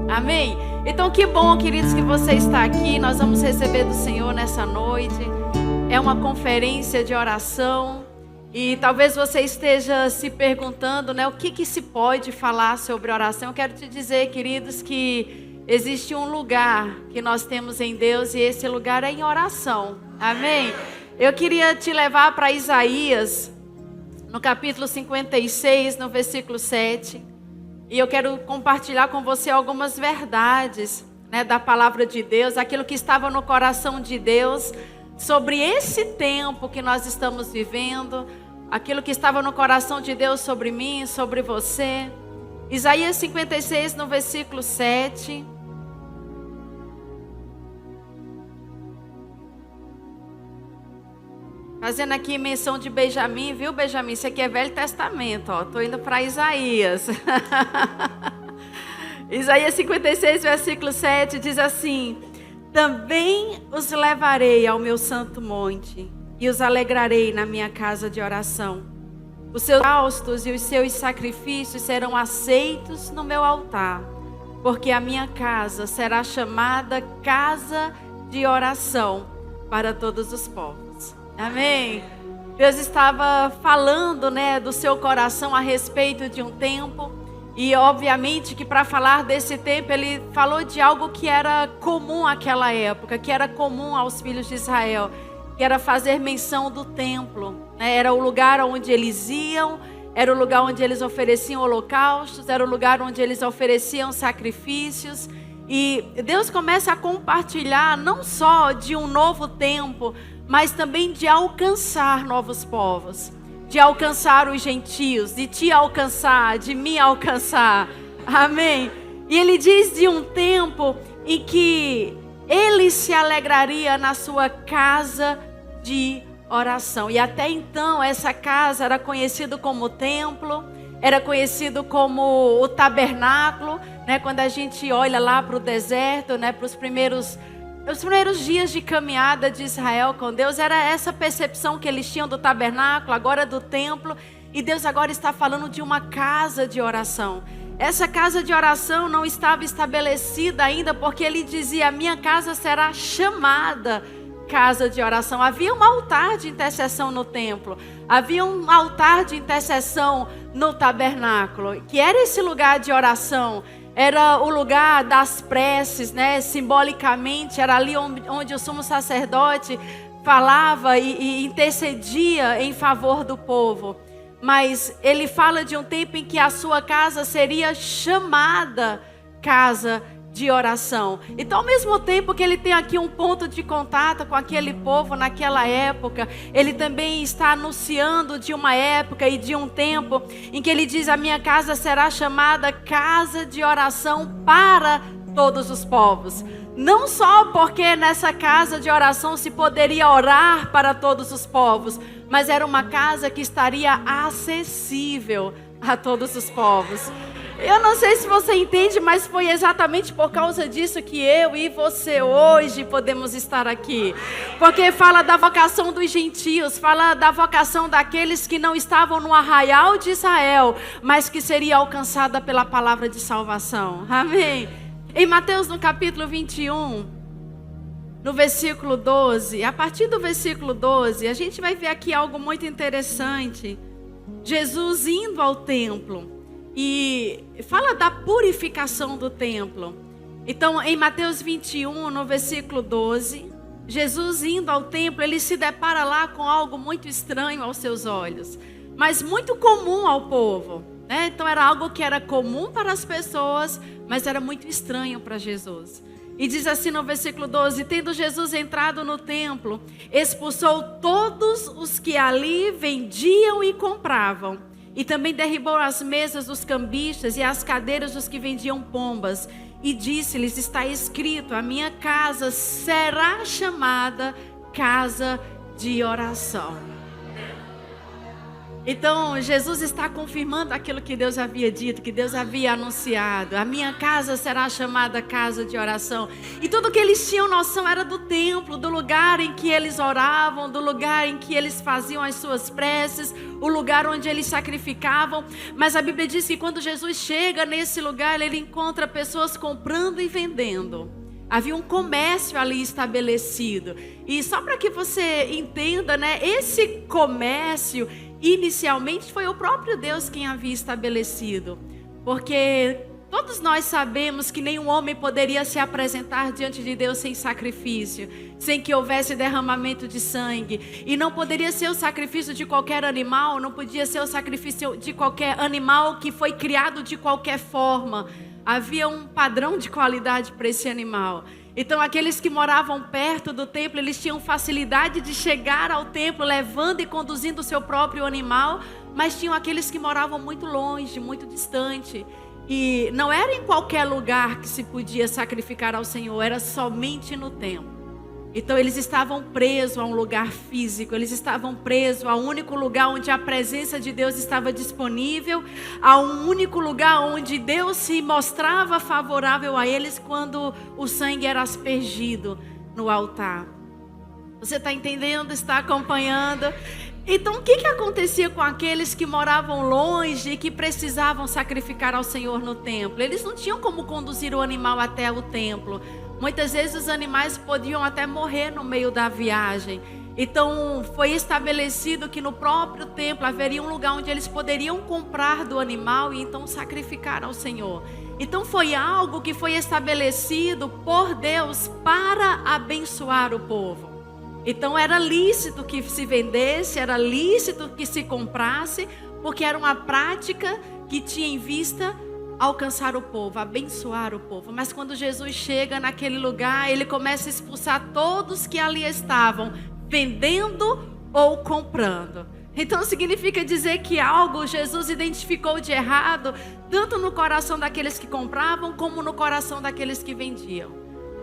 Amém? Então que bom, queridos, que você está aqui. Nós vamos receber do Senhor nessa noite. É uma conferência de oração. E talvez você esteja se perguntando, né, o que se pode falar sobre oração. Eu quero te dizer, queridos, que existe um lugar que nós temos em Deus e esse lugar é em oração. Amém? Eu queria te levar para Isaías, no capítulo 56, no versículo 7. E eu quero compartilhar com você algumas verdades, né, da palavra de Deus, aquilo que estava no coração de Deus, sobre esse tempo que nós estamos vivendo, aquilo que estava no coração de Deus sobre mim, sobre você. Isaías 56, no versículo 7. Fazendo aqui menção de Benjamim, viu, Benjamim? Isso aqui é Velho Testamento, ó. Estou indo para Isaías. Isaías 56, versículo 7 diz assim: também os levarei ao meu santo monte e os alegrarei na minha casa de oração. Os seus holocaustos e os seus sacrifícios serão aceitos no meu altar, porque a minha casa será chamada casa de oração para todos os povos. Amém? Deus estava falando, né, do seu coração a respeito de um tempo. E obviamente que para falar desse tempo ele falou de algo que era comum àquela época, que era comum aos filhos de Israel, que era fazer menção do templo, né? Era o lugar onde eles iam, era o lugar onde eles ofereciam holocaustos, era o lugar onde eles ofereciam sacrifícios. E Deus começa a compartilhar não só de um novo tempo, mas também de alcançar novos povos, de alcançar os gentios, de te alcançar, de me alcançar. Amém? E ele diz de um tempo em que ele se alegraria na sua casa de oração. E até então essa casa era conhecida como templo, era conhecido como o tabernáculo, né? Quando a gente olha lá para o deserto, né? Para os primeiros dias de caminhada de Israel com Deus, era essa percepção que eles tinham do tabernáculo, agora do templo. E Deus agora está falando de uma casa de oração. Essa casa de oração não estava estabelecida ainda, porque ele dizia: a minha casa será chamada casa de oração. Havia um altar de intercessão no templo, havia um altar de intercessão no tabernáculo, que era esse lugar de oração. Era o lugar das preces, né? Simbolicamente, era ali onde o sumo sacerdote falava e intercedia em favor do povo. Mas ele fala de um tempo em que a sua casa seria chamada casa de oração. Então, ao mesmo tempo que ele tem aqui um ponto de contato com aquele povo naquela época, ele também está anunciando de uma época e de um tempo em que ele diz: a minha casa será chamada casa de oração para todos os povos. Não só porque nessa casa de oração se poderia orar para todos os povos, mas era uma casa que estaria acessível a todos os povos. Eu não sei se você entende, mas foi exatamente por causa disso que eu e você hoje podemos estar aqui. Porque fala da vocação dos gentios, fala da vocação daqueles que não estavam no arraial de Israel, mas que seria alcançada pela palavra de salvação. Amém? Em Mateus, no capítulo 21, no versículo 12, a partir do versículo 12, a gente vai ver aqui algo muito interessante. Jesus indo ao templo. E fala da purificação do templo. Então, em Mateus 21, no versículo 12, Jesus indo ao templo, ele se depara lá com algo muito estranho aos seus olhos, mas muito comum ao povo, né? Então, era algo que era comum para as pessoas, mas era muito estranho para Jesus. E diz assim no versículo 12: tendo Jesus entrado no templo, expulsou todos os que ali vendiam e compravam. E também derribou as mesas dos cambistas e as cadeiras dos que vendiam pombas. E disse-lhes: está escrito, a minha casa será chamada casa de oração. Então, Jesus está confirmando aquilo que Deus havia dito, que Deus havia anunciado. A minha casa será chamada casa de oração. E tudo que eles tinham noção era do templo, do lugar em que eles oravam, do lugar em que eles faziam as suas preces, o lugar onde eles sacrificavam. Mas a Bíblia diz que quando Jesus chega nesse lugar, ele encontra pessoas comprando e vendendo. Havia um comércio ali estabelecido. E só para que você entenda, né, esse comércio inicialmente foi o próprio Deus quem havia estabelecido. Porque todos nós sabemos que nenhum homem poderia se apresentar diante de Deus sem sacrifício, sem que houvesse derramamento de sangue. E não poderia ser o sacrifício de qualquer animal, não podia ser o sacrifício de qualquer animal que foi criado de qualquer forma. Havia um padrão de qualidade para esse animal. Então aqueles que moravam perto do templo, eles tinham facilidade de chegar ao templo levando e conduzindo o seu próprio animal, mas tinham aqueles que moravam muito longe, muito distante. E não era em qualquer lugar que se podia sacrificar ao Senhor, era somente no templo. Então eles estavam presos a um lugar físico, eles estavam presos a um único lugar onde a presença de Deus estava disponível, a um único lugar onde Deus se mostrava favorável a eles quando o sangue era aspergido no altar. Você está entendendo? Está acompanhando? Então o que acontecia com aqueles que moravam longe e que precisavam sacrificar ao Senhor no templo? Eles não tinham como conduzir o animal até o templo. Muitas vezes os animais podiam até morrer no meio da viagem. Então foi estabelecido que no próprio templo haveria um lugar onde eles poderiam comprar do animal e então sacrificar ao Senhor. Então foi algo que foi estabelecido por Deus para abençoar o povo. Então era lícito que se vendesse, era lícito que se comprasse, porque era uma prática que tinha em vista alcançar o povo, abençoar o povo. Mas quando Jesus chega naquele lugar, ele começa a expulsar todos que ali estavam, vendendo ou comprando. Então significa dizer que algo Jesus identificou de errado, tanto no coração daqueles que compravam, como no coração daqueles que vendiam.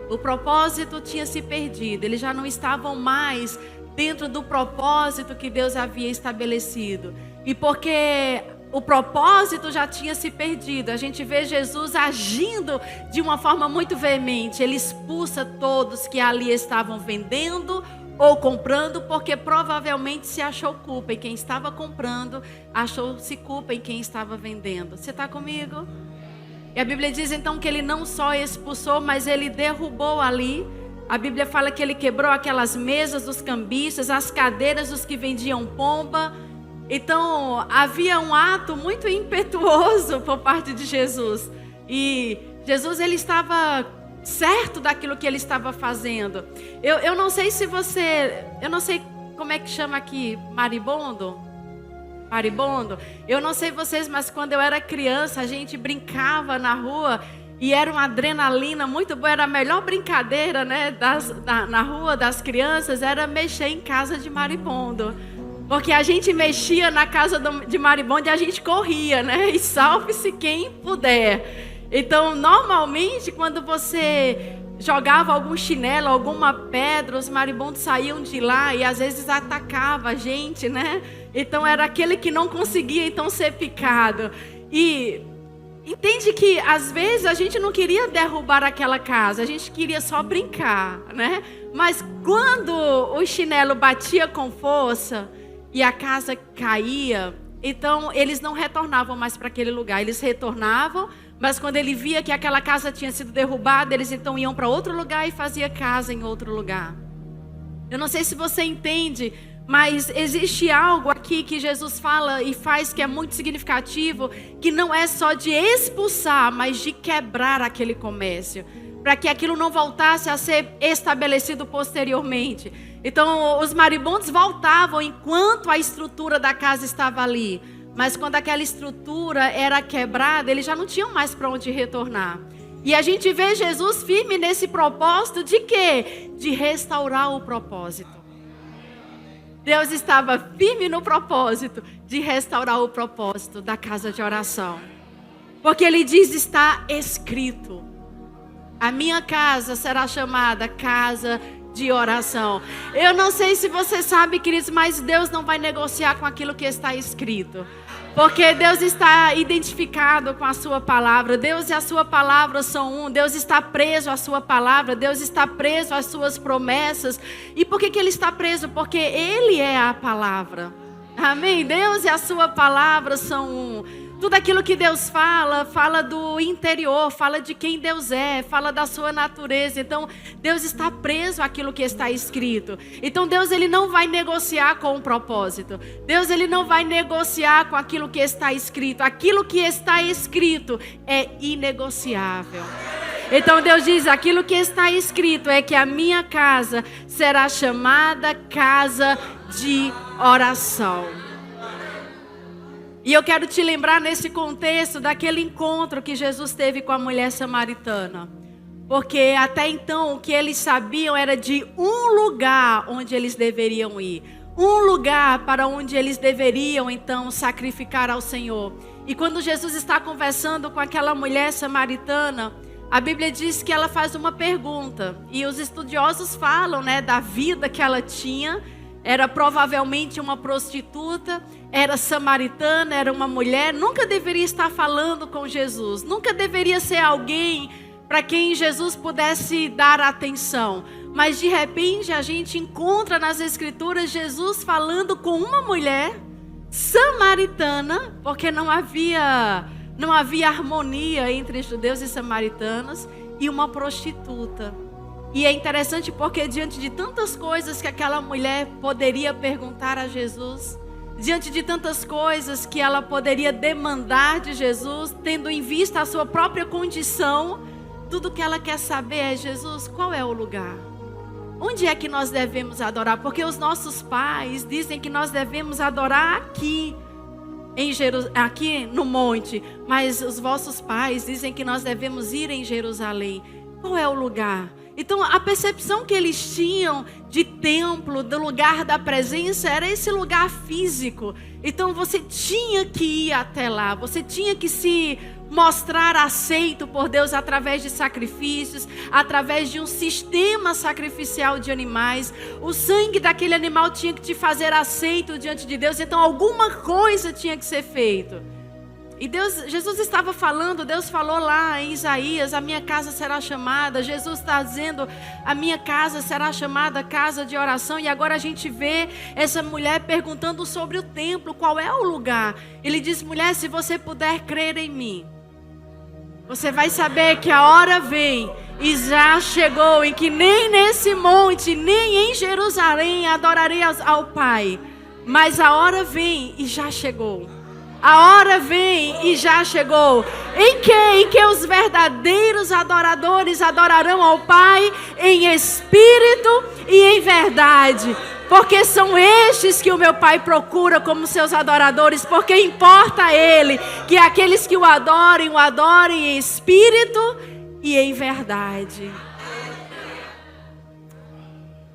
O propósito tinha se perdido, eles já não estavam mais dentro do propósito que Deus havia estabelecido. E porque o propósito já tinha se perdido, a gente vê Jesus agindo de uma forma muito veemente. Ele expulsa todos que ali estavam vendendo ou comprando, porque provavelmente se achou culpa em quem estava comprando, achou-se culpa em quem estava vendendo. Você está comigo? E a Bíblia diz então que ele não só expulsou, mas ele derrubou ali. A Bíblia fala que ele quebrou aquelas mesas dos cambistas, as cadeiras dos que vendiam pomba. Então havia um ato muito impetuoso por parte de Jesus. E Jesus, ele estava certo daquilo que ele estava fazendo. Eu não sei se você... Eu não sei como é que chama aqui, maribondo? Maribondo? Eu não sei vocês, mas quando eu era criança, a gente brincava na rua e era uma adrenalina muito boa. Era a melhor brincadeira, né, na rua das crianças, era mexer em casa de maribondo. Porque a gente mexia na casa de maribondo e a gente corria, né? E salve-se quem puder. Então, normalmente, quando você jogava algum chinelo, alguma pedra, os maribondos saíam de lá e às vezes atacava a gente, né? Então, era aquele que não conseguia, então, ser picado. E entende que, às vezes, a gente não queria derrubar aquela casa, a gente queria só brincar, né? Mas quando o chinelo batia com força e a casa caía, então eles não retornavam mais para aquele lugar. Eles retornavam, mas quando ele via que aquela casa tinha sido derrubada, eles então iam para outro lugar e faziam casa em outro lugar. Eu não sei se você entende, mas existe algo aqui que Jesus fala e faz que é muito significativo, que não é só de expulsar, mas de quebrar aquele comércio, para que aquilo não voltasse a ser estabelecido posteriormente. Então os maribondos voltavam enquanto a estrutura da casa estava ali. Mas quando aquela estrutura era quebrada, eles já não tinham mais para onde retornar. E a gente vê Jesus firme nesse propósito de quê? De restaurar o propósito. Deus estava firme no propósito de restaurar o propósito da casa de oração. Porque ele diz, está escrito: a minha casa será chamada casa de oração. Eu não sei se você sabe, queridos, mas Deus não vai negociar com aquilo que está escrito. Porque Deus está identificado com a sua palavra. Deus e a sua palavra são um. Deus está preso à sua palavra. Deus está preso às suas promessas. E por que Ele está preso? Porque Ele é a palavra. Amém? Deus e a sua palavra são um. Tudo aquilo que Deus fala, fala do interior, fala de quem Deus é, fala da sua natureza. Então, Deus está preso àquilo que está escrito. Então, Deus ele não vai negociar com o propósito. Deus ele não vai negociar com aquilo que está escrito. Aquilo que está escrito é inegociável. Então, Deus diz, aquilo que está escrito é que a minha casa será chamada casa de oração. E eu quero te lembrar nesse contexto daquele encontro que Jesus teve com a mulher samaritana. Porque até então o que eles sabiam era de um lugar onde eles deveriam ir. Um lugar para onde eles deveriam então sacrificar ao Senhor. E quando Jesus está conversando com aquela mulher samaritana, a Bíblia diz que ela faz uma pergunta. E os estudiosos falam, da vida que ela tinha. Era provavelmente uma prostituta, era samaritana, era uma mulher. Nunca deveria estar falando com Jesus. Nunca deveria ser alguém para quem Jesus pudesse dar atenção. Mas de repente a gente encontra nas Escrituras Jesus falando com uma mulher samaritana, porque não havia harmonia entre judeus e samaritanos, e uma prostituta. E é interessante porque diante de tantas coisas que aquela mulher poderia perguntar a Jesus, diante de tantas coisas que ela poderia demandar de Jesus, tendo em vista a sua própria condição, tudo que ela quer saber é: Jesus, qual é o lugar? Onde é que nós devemos adorar? Porque os nossos pais dizem que nós devemos adorar aqui no monte, mas os vossos pais dizem que nós devemos ir em Jerusalém. Qual é o lugar? Então, a percepção que eles tinham de templo, do lugar da presença, era esse lugar físico. Então, você tinha que ir até lá. Você tinha que se mostrar aceito por Deus através de sacrifícios, através de um sistema sacrificial de animais. O sangue daquele animal tinha que te fazer aceito diante de Deus. Então, alguma coisa tinha que ser feita. E Jesus estava falando, Deus falou lá em Isaías, a minha casa será chamada. Jesus está dizendo, a minha casa será chamada casa de oração. E agora a gente vê essa mulher perguntando sobre o templo, qual é o lugar. Ele diz, mulher, se você puder crer em mim, você vai saber que a hora vem e já chegou, em que nem nesse monte, nem em Jerusalém adorarei ao Pai. Mas a hora vem e já chegou. A hora vem e já chegou. Em que os verdadeiros adoradores adorarão ao Pai em espírito e em verdade. Porque são estes que o meu Pai procura como seus adoradores. Porque importa a Ele que aqueles que o adorem em espírito e em verdade.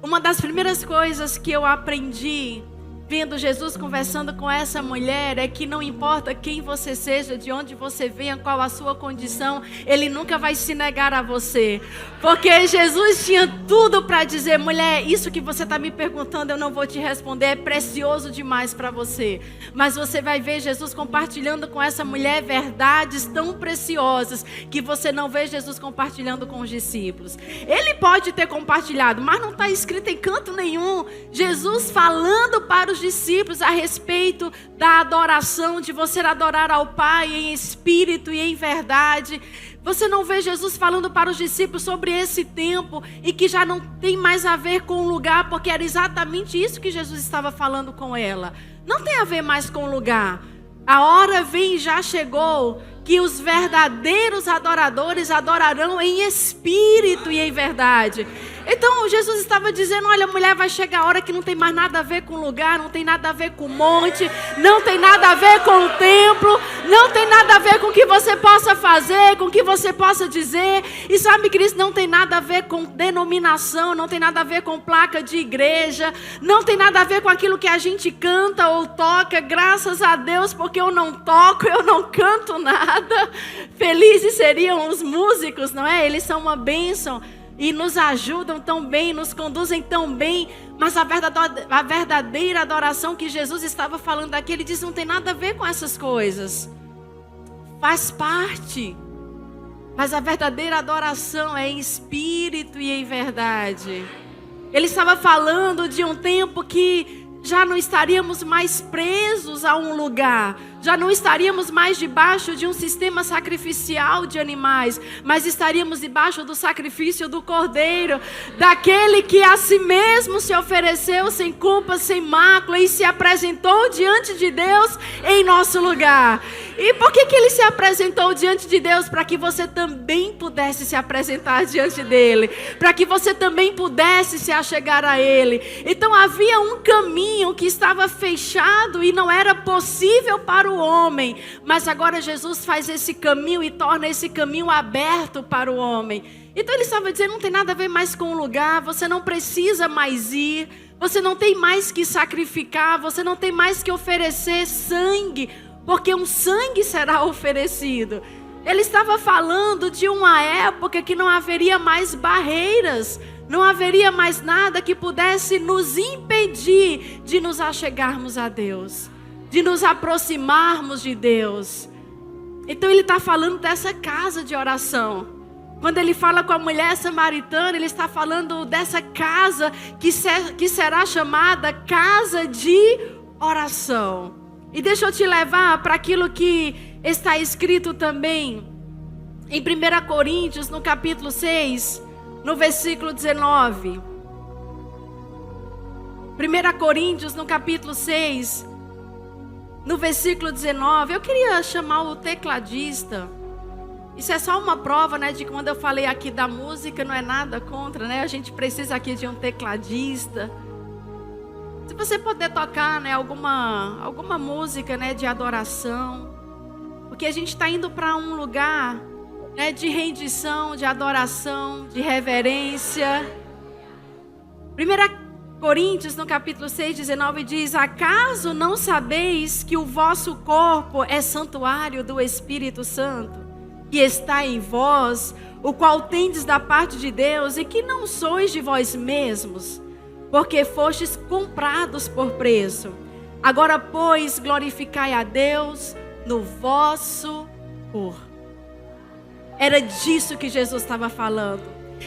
Uma das primeiras coisas que eu aprendi vendo Jesus conversando com essa mulher é que não importa quem você seja, de onde você venha, qual a sua condição, Ele nunca vai se negar a você. Porque Jesus tinha tudo para dizer, mulher, isso que você está me perguntando eu não vou te responder, é precioso demais para você. Mas você vai ver Jesus compartilhando com essa mulher verdades tão preciosas que você não vê Jesus compartilhando com os discípulos. Ele pode ter compartilhado, mas não está escrito em canto nenhum Jesus falando para os discípulos a respeito da adoração, de você adorar ao Pai em espírito e em verdade. Você não vê Jesus falando para os discípulos sobre esse tempo e que já não tem mais a ver com o lugar, porque era exatamente isso que Jesus estava falando com ela. Não tem a ver mais com o lugar. A hora vem e já chegou que os verdadeiros adoradores adorarão em espírito e em verdade. Então Jesus estava dizendo, olha, mulher, vai chegar a hora que não tem mais nada a ver com o lugar, não tem nada a ver com o monte, não tem nada a ver com o templo, não tem nada a ver com o que você possa fazer, com o que você possa dizer. E sabe que isso não tem nada a ver com denominação, não tem nada a ver com placa de igreja, não tem nada a ver com aquilo que a gente canta ou toca. Graças a Deus, porque eu não toco, eu não canto nada. Felizes seriam os músicos, não é? Eles são uma bênção. e nos ajudam tão bem, nos conduzem tão bem, mas a verdadeira adoração que Jesus estava falando aqui, ele diz, não tem nada a ver com essas coisas. Faz parte. Mas a verdadeira adoração é em espírito e em verdade. Ele estava falando de um tempo que já não estaríamos mais presos a um lugar, já não estaríamos mais debaixo de um sistema sacrificial de animais, mas estaríamos debaixo do sacrifício do Cordeiro, daquele que a si mesmo se ofereceu sem culpa, sem mácula e se apresentou diante de Deus em nosso lugar. E por que ele se apresentou diante de Deus? Para que você também pudesse se apresentar diante dele, para que você também pudesse se achegar a ele. Então havia um caminho que estava fechado e não era possível para o homem, mas agora Jesus faz esse caminho e torna esse caminho aberto para o homem. Então ele estava dizendo, não tem nada a ver mais com o lugar, você não precisa mais ir, você não tem mais que sacrificar, você não tem mais que oferecer sangue, porque um sangue será oferecido. Ele estava falando de uma época que não haveria mais barreiras, não haveria mais nada que pudesse nos impedir de nos achegarmos a Deus, de nos aproximarmos de Deus. Então ele está falando dessa casa de oração. Quando ele fala com a mulher samaritana, ele está falando dessa casa que será chamada casa de oração. E deixa eu te levar para aquilo que está escrito também em 1 Coríntios, no capítulo 6, no versículo 19. 1 Coríntios, no capítulo 6, no versículo 19. Eu queria chamar o tecladista. Isso é só uma prova, né, de que quando eu falei aqui da música, não é nada contra, né? A gente precisa aqui de um tecladista. Se você puder tocar, né, alguma música, né, de adoração. Porque a gente está indo para um lugar, né, de rendição, de adoração, de reverência. 1 Coríntios, no capítulo 6, 19, diz: acaso não sabeis que o vosso corpo é santuário do Espírito Santo, que está em vós, o qual tendes da parte de Deus, e que não sois de vós mesmos, porque fostes comprados por preço. Agora, pois, glorificai a Deus no vosso corpo. Era disso que Jesus estava falando.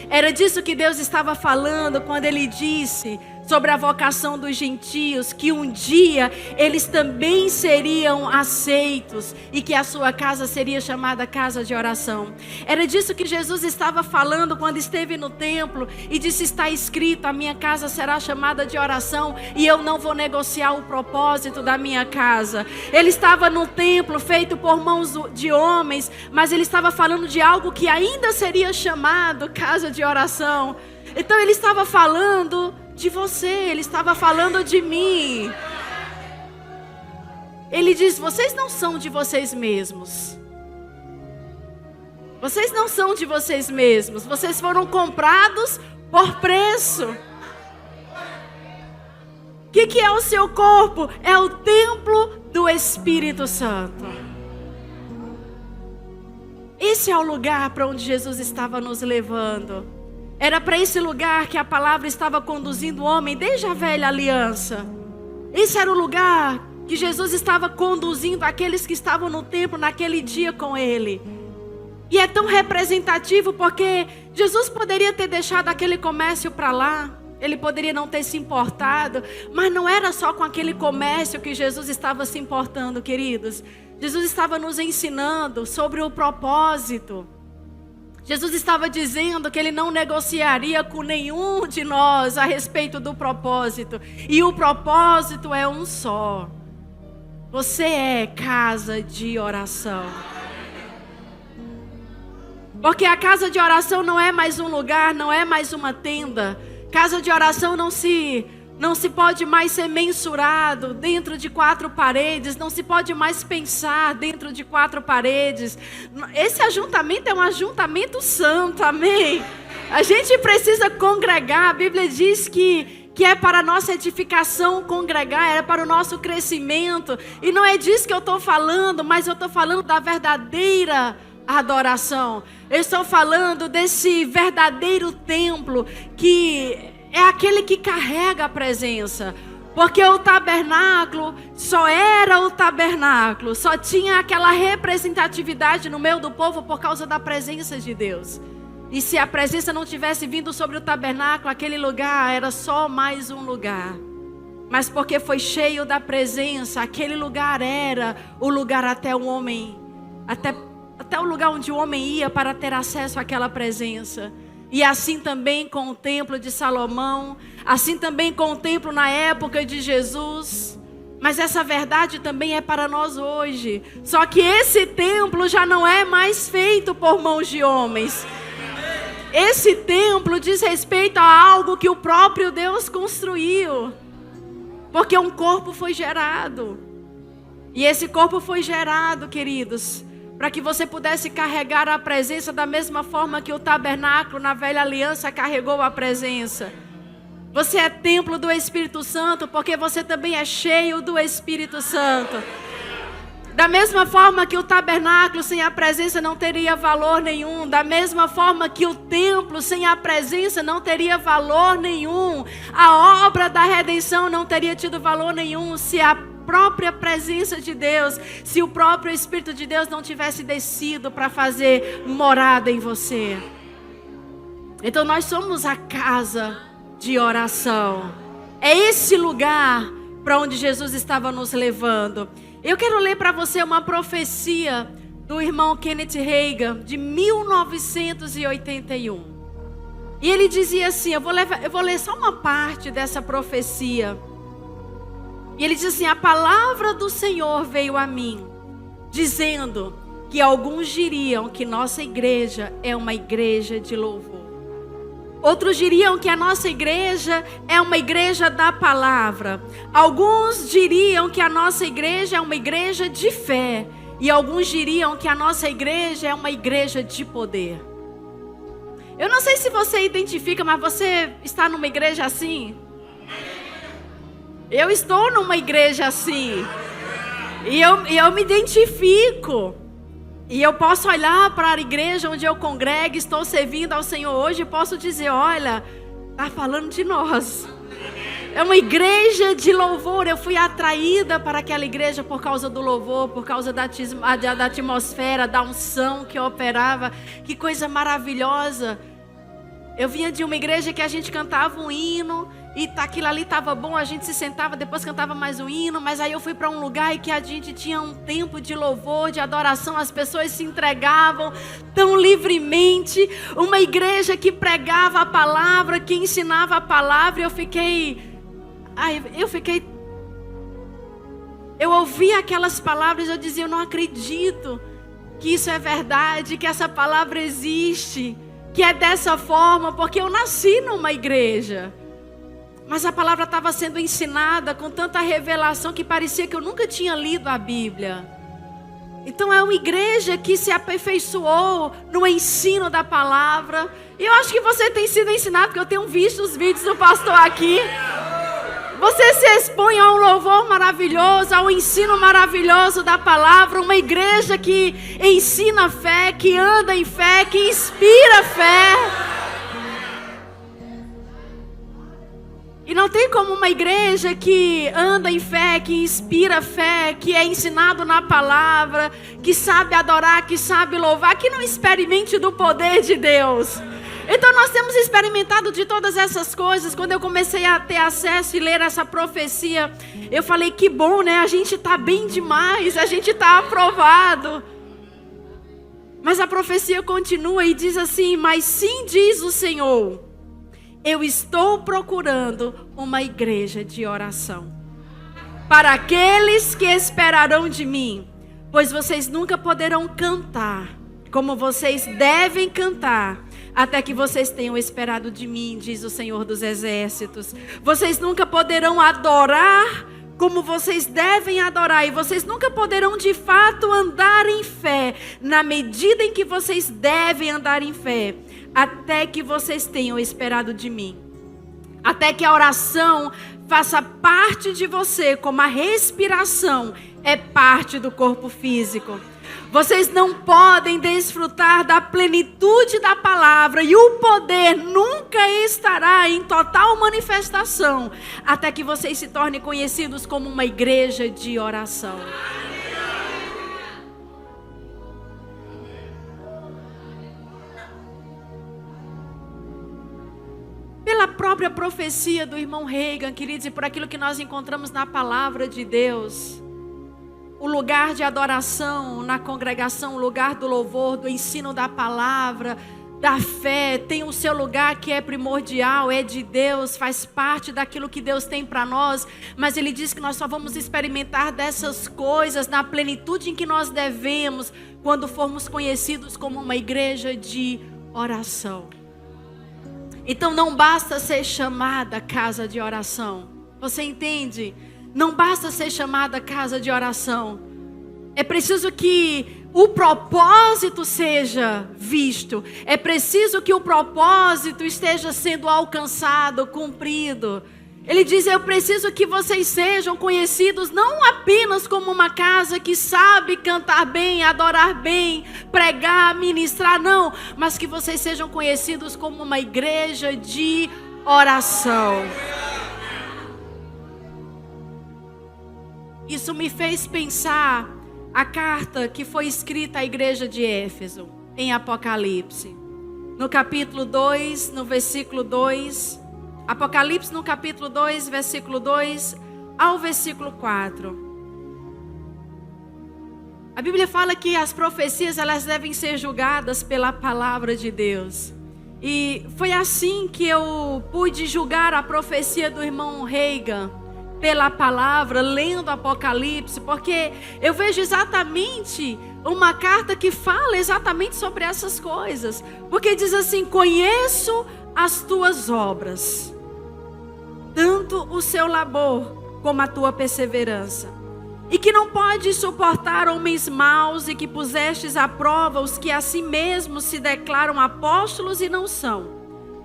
Era disso que Deus estava falando quando Ele disse sobre a vocação dos gentios, que um dia eles também seriam aceitos e que a sua casa seria chamada casa de oração. Era disso que Jesus estava falando quando esteve no templo e disse: está escrito, a minha casa será chamada de oração e eu não vou negociar o propósito da minha casa. Ele estava no templo feito por mãos de homens, mas ele estava falando de algo que ainda seria chamado casa de oração. Então ele estava falando de você, ele estava falando de mim. Ele diz: vocês não são de vocês mesmos. Vocês não são de vocês mesmos. Vocês foram comprados por preço. O que é o seu corpo? É o templo do Espírito Santo. Esse é o lugar para onde Jesus estava nos levando. Era para esse lugar que a palavra estava conduzindo o homem desde a velha aliança. Esse era o lugar que Jesus estava conduzindo aqueles que estavam no templo naquele dia com ele. E é tão representativo porque Jesus poderia ter deixado aquele comércio para lá. Ele poderia não ter se importado. Mas não era só com aquele comércio que Jesus estava se importando, queridos. Jesus estava nos ensinando sobre o propósito. Jesus estava dizendo que Ele não negociaria com nenhum de nós a respeito do propósito. E o propósito é um só. Você é casa de oração. Porque a casa de oração não é mais um lugar, não é mais uma tenda. Casa de oração não se pode mais ser mensurado dentro de 4 paredes, não se pode mais pensar dentro de 4 paredes. Esse ajuntamento é um ajuntamento santo, amém? A gente precisa congregar. A Bíblia diz que é para a nossa edificação congregar, é para o nosso crescimento. E não é disso que eu estou falando, mas eu estou falando da verdadeira adoração. Eu estou falando desse verdadeiro templo que é aquele que carrega a presença. Porque o tabernáculo só era o tabernáculo, só tinha aquela representatividade no meio do povo por causa da presença de Deus. E se a presença não tivesse vindo sobre o tabernáculo, aquele lugar era só mais um lugar. Mas porque foi cheio da presença, aquele lugar era o lugar até o homem, até o lugar onde o homem ia para ter acesso àquela presença. E assim também com o templo de Salomão, assim também com o templo na época de Jesus. Mas essa verdade também é para nós hoje. Só que esse templo já não é mais feito por mãos de homens. Esse templo diz respeito a algo que o próprio Deus construiu. Porque um corpo foi gerado. E esse corpo foi gerado, queridos, para que você pudesse carregar a presença da mesma forma que o tabernáculo na velha aliança carregou a presença. Você é templo do Espírito Santo porque você também é cheio do Espírito Santo. Da mesma forma que o tabernáculo sem a presença não teria valor nenhum, da mesma forma que o templo sem a presença não teria valor nenhum, a obra da redenção não teria tido valor nenhum se a própria presença de Deus, se o próprio Espírito de Deus não tivesse descido para fazer morada em você. Então nós somos a casa de oração. É esse lugar para onde Jesus estava nos levando. Eu quero ler para você uma profecia do irmão Kenneth Hagin, de 1981. E ele dizia assim, eu vou ler só uma parte dessa profecia. E ele diz assim: a palavra do Senhor veio a mim, dizendo que alguns diriam que nossa igreja é uma igreja de louvor. Outros diriam que a nossa igreja é uma igreja da palavra. Alguns diriam que a nossa igreja é uma igreja de fé. E alguns diriam que a nossa igreja é uma igreja de poder. Eu não sei se você identifica, mas você está numa igreja assim? Eu estou numa igreja assim. E eu me identifico. E eu posso olhar para a igreja onde eu congrego, estou servindo ao Senhor hoje, e posso dizer, olha, está falando de nós. É uma igreja de louvor. Eu fui atraída para aquela igreja por causa do louvor, por causa da atmosfera, da unção que operava. Que coisa maravilhosa. Eu vinha de uma igreja que a gente cantava um hino, e aquilo ali estava bom, a gente se sentava, depois cantava mais um hino. Mas aí eu fui para um lugar em que a gente tinha um tempo de louvor, de adoração. As pessoas se entregavam tão livremente. Uma igreja que pregava a palavra, que ensinava a palavra. Eu ouvi aquelas palavras e eu dizia, eu não acredito que isso é verdade, que essa palavra existe, que é dessa forma, porque eu nasci numa igreja. Mas a palavra estava sendo ensinada com tanta revelação que parecia que eu nunca tinha lido a Bíblia. Então é uma igreja que se aperfeiçoou no ensino da palavra. E eu acho que você tem sido ensinado, porque eu tenho visto os vídeos do pastor aqui. Você se expõe a um louvor maravilhoso, ao ensino maravilhoso da palavra. Uma igreja que ensina fé, que anda em fé, que inspira fé. E não tem como uma igreja que anda em fé, que inspira fé, que é ensinado na palavra, que sabe adorar, que sabe louvar, que não experimente do poder de Deus. Então nós temos experimentado de todas essas coisas. Quando eu comecei a ter acesso e ler essa profecia, eu falei, que bom, né? A gente está bem demais, a gente está aprovado. Mas a profecia continua e diz assim, mas sim diz o Senhor, eu estou procurando uma igreja de oração. Para aqueles que esperarão de mim, pois vocês nunca poderão cantar como vocês devem cantar, até que vocês tenham esperado de mim, diz o Senhor dos Exércitos. Vocês nunca poderão adorar como vocês devem adorar, e vocês nunca poderão de fato andar em fé, na medida em que vocês devem andar em fé, até que vocês tenham esperado de mim. Até que a oração faça parte de você, como a respiração é parte do corpo físico. Vocês não podem desfrutar da plenitude da palavra e o poder nunca estará em total manifestação até que vocês se tornem conhecidos como uma igreja de oração. Pela própria profecia do irmão Reagan, queridos, e por aquilo que nós encontramos na palavra de Deus, o lugar de adoração na congregação, o lugar do louvor, do ensino da palavra, da fé, tem o seu lugar que é primordial, é de Deus, faz parte daquilo que Deus tem para nós, mas Ele diz que nós só vamos experimentar dessas coisas na plenitude em que nós devemos, quando formos conhecidos como uma igreja de oração. Então não basta ser chamada casa de oração, você entende? Não basta ser chamada casa de oração. É preciso que o propósito seja visto. É preciso que o propósito esteja sendo alcançado, cumprido. Ele diz, eu preciso que vocês sejam conhecidos não apenas como uma casa que sabe cantar bem, adorar bem, pregar, ministrar, não. Mas que vocês sejam conhecidos como uma igreja de oração. Isso me fez pensar a carta que foi escrita à igreja de Éfeso, em Apocalipse. No capítulo 2, no versículo 2. Apocalipse no capítulo 2, versículo 2 ao versículo 4. A Bíblia fala que as profecias elas devem ser julgadas pela palavra de Deus. E foi assim que eu pude julgar a profecia do irmão Reagan, pela palavra, lendo Apocalipse, porque eu vejo exatamente uma carta que fala exatamente sobre essas coisas. Porque diz assim, conheço as tuas obras, tanto o seu labor como a tua perseverança, e que não podes suportar homens maus, e que pusestes à prova os que a si mesmos se declaram apóstolos e não são,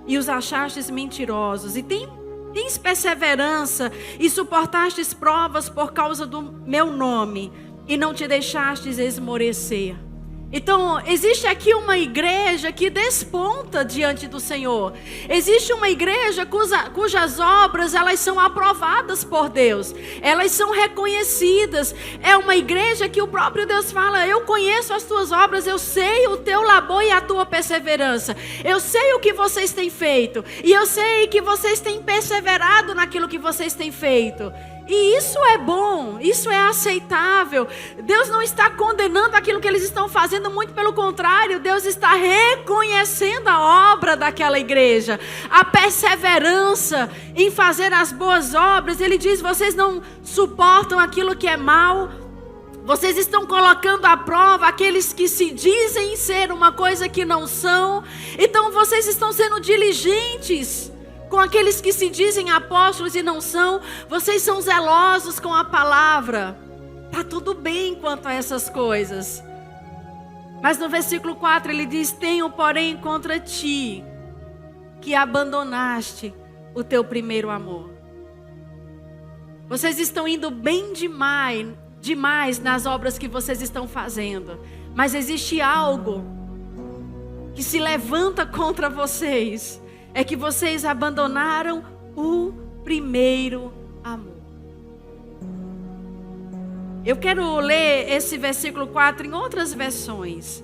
e os achastes mentirosos, e tens perseverança e suportastes provas por causa do meu nome e não te deixastes esmorecer. Então, existe aqui uma igreja que desponta diante do Senhor. Existe uma igreja cujas obras elas são aprovadas por Deus. Elas são reconhecidas. É uma igreja que o próprio Deus fala, eu conheço as tuas obras, eu sei o teu labor e a tua perseverança. Eu sei o que vocês têm feito. E eu sei que vocês têm perseverado naquilo que vocês têm feito. E isso é bom, isso é aceitável. Deus não está condenando aquilo que eles estão fazendo, muito pelo contrário, Deus está reconhecendo a obra daquela igreja, a perseverança em fazer as boas obras. Ele diz, vocês não suportam aquilo que é mal, vocês estão colocando à prova aqueles que se dizem ser uma coisa que não são. Então vocês estão sendo diligentes com aqueles que se dizem apóstolos e não são. Vocês são zelosos com a palavra. Está tudo bem quanto a essas coisas. Mas no versículo 4 ele diz, tenho porém contra ti que abandonaste o teu primeiro amor. Vocês estão indo bem demais nas obras que vocês estão fazendo. Mas existe algo que se levanta contra vocês. É que vocês abandonaram o primeiro amor. Eu quero ler esse versículo 4 em outras versões.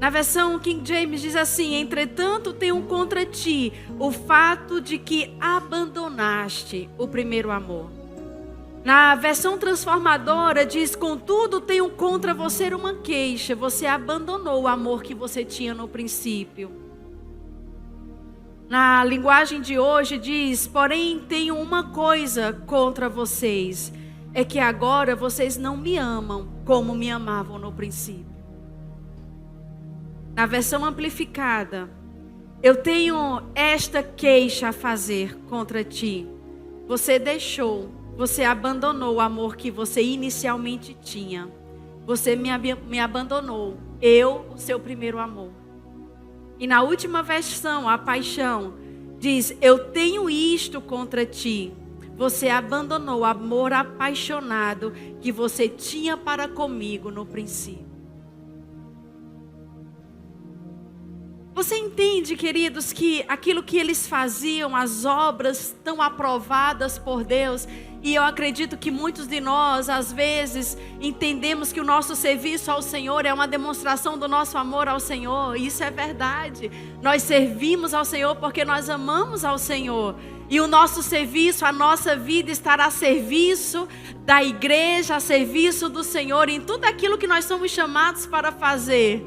Na versão King James diz assim, entretanto tenho contra ti o fato de que abandonaste o primeiro amor. Na versão transformadora diz, contudo tenho contra você uma queixa, você abandonou o amor que você tinha no princípio. Na linguagem de hoje diz, porém tenho uma coisa contra vocês, é que agora vocês não me amam como me amavam no princípio. Na versão amplificada, eu tenho esta queixa a fazer contra ti. Você abandonou o amor que você inicialmente tinha. Você me abandonou, o seu primeiro amor. E na última versão, a Paixão, diz, eu tenho isto contra ti. Você abandonou o amor apaixonado que você tinha para comigo no princípio. Você entende, queridos, que aquilo que eles faziam, as obras tão aprovadas por Deus, e eu acredito que muitos de nós, às vezes, entendemos que o nosso serviço ao Senhor é uma demonstração do nosso amor ao Senhor. E isso é verdade. Nós servimos ao Senhor porque nós amamos ao Senhor. E o nosso serviço, a nossa vida estará a serviço da igreja, a serviço do Senhor, em tudo aquilo que nós somos chamados para fazer.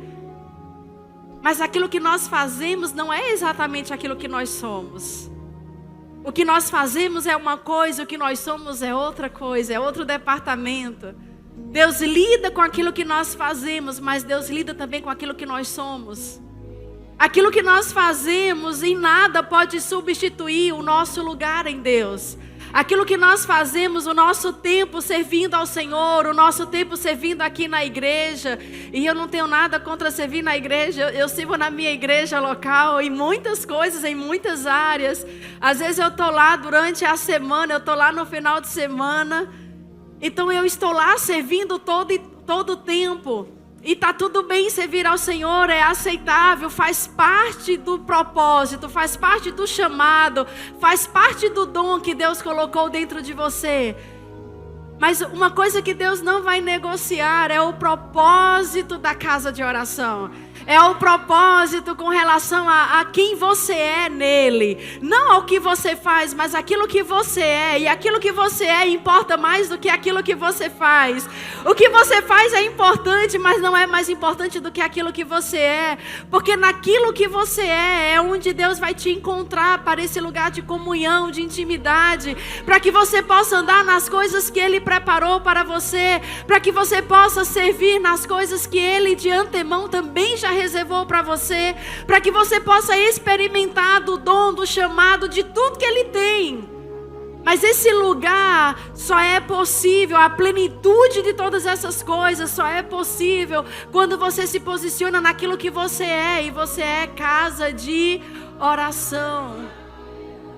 Mas aquilo que nós fazemos não é exatamente aquilo que nós somos. O que nós fazemos é uma coisa, o que nós somos é outra coisa, é outro departamento. Deus lida com aquilo que nós fazemos, mas Deus lida também com aquilo que nós somos. Aquilo que nós fazemos em nada pode substituir o nosso lugar em Deus. Aquilo que nós fazemos, o nosso tempo servindo ao Senhor, o nosso tempo servindo aqui na igreja. E eu não tenho nada contra servir na igreja. Eu sirvo na minha igreja local em muitas coisas, em muitas áreas. Às vezes eu estou lá durante a semana, eu estou lá no final de semana. Então eu estou lá servindo todo o tempo. E está tudo bem servir ao Senhor, é aceitável, faz parte do propósito, faz parte do chamado, faz parte do dom que Deus colocou dentro de você. Mas uma coisa que Deus não vai negociar é o propósito da casa de oração. É o propósito com relação a quem você é nele. Não ao que você faz, mas aquilo que você é. E aquilo que você é importa mais do que aquilo que você faz. O que você faz é importante, mas não é mais importante do que aquilo que você é. Porque naquilo que você é onde Deus vai te encontrar para esse lugar de comunhão, de intimidade. Para que você possa andar nas coisas que Ele preparou para você. Para que você possa servir nas coisas que Ele de antemão também já reservou para você, para que você possa experimentar do dom, do chamado, de tudo que Ele tem. Mas esse lugar só é possível, a plenitude de todas essas coisas só é possível quando você se posiciona naquilo que você é, e você é casa de oração.